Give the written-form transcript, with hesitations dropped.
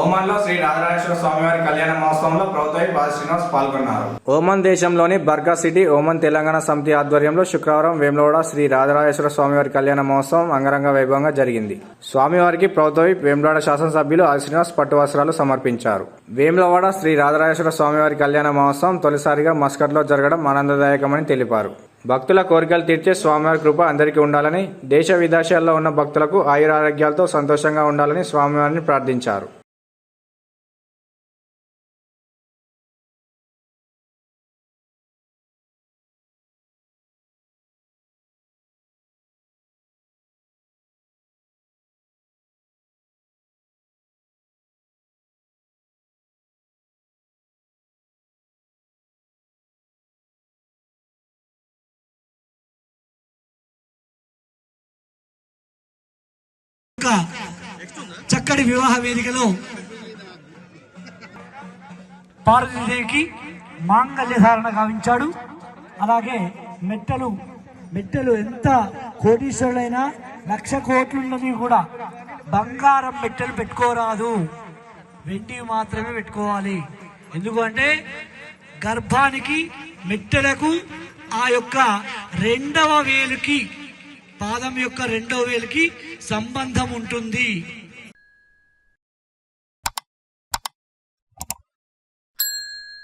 ఓమన్లో శ్రీ రాజరాజేశ్వర స్వామివారి కళ్యాణ మహోత్సవంలో ప్రభుత్వ బాల శ్రీనివాస్ పాల్గొన్నారు. ఓమన్ దేశంలోని బర్గా సిటీ ఓమన్ తెలంగాణ సమితి ఆధ్వర్యంలో శుక్రవారం వేములవాడ శ్రీ రాజరాజేశ్వర స్వామివారి కళ్యాణ మహోత్సవం అంగరంగ వైభవంగా జరిగింది. స్వామివారికి ప్రభుత్వ వేములవాడ శాసనసభ్యులు ఆర్ శ్రీనివాస్ పట్టు వస్త్రాలు సమర్పించారు. వేములవాడ శ్రీ రాజరాజేశ్వర స్వామివారి కళ్యాణ మహోత్సవం తొలిసారిగా మస్కట్లో జరగడం ఆనందదాయకమని తెలిపారు. భక్తుల కోరికలు తీర్చే స్వామివారి కృప అందరికీ ఉండాలని, దేశ విదేశాల్లో ఉన్న భక్తులకు ఆయురారోగ్యాలతో సంతోషంగా ఉండాలని స్వామివారిని ప్రార్థించారు. చక్కటి వివాహ వేదికలో పార్వతీదేవికి మాంగళ్య ధారణ గావించాడు. అలాగే మెట్టలు ఎంత కోటీశ్వరులైనా 1,00,000 కోట్లున్నది కూడా బంగారం మెట్టలు పెట్టుకోరాదు, వెండివి మాత్రమే పెట్టుకోవాలి. ఎందుకంటే గర్భానికి మెట్టలకు ఆ యొక్క రెండవ వేలుకి, పాదం యొక్క రెండవ వేలుకి సంబంధం ఉంటుంది.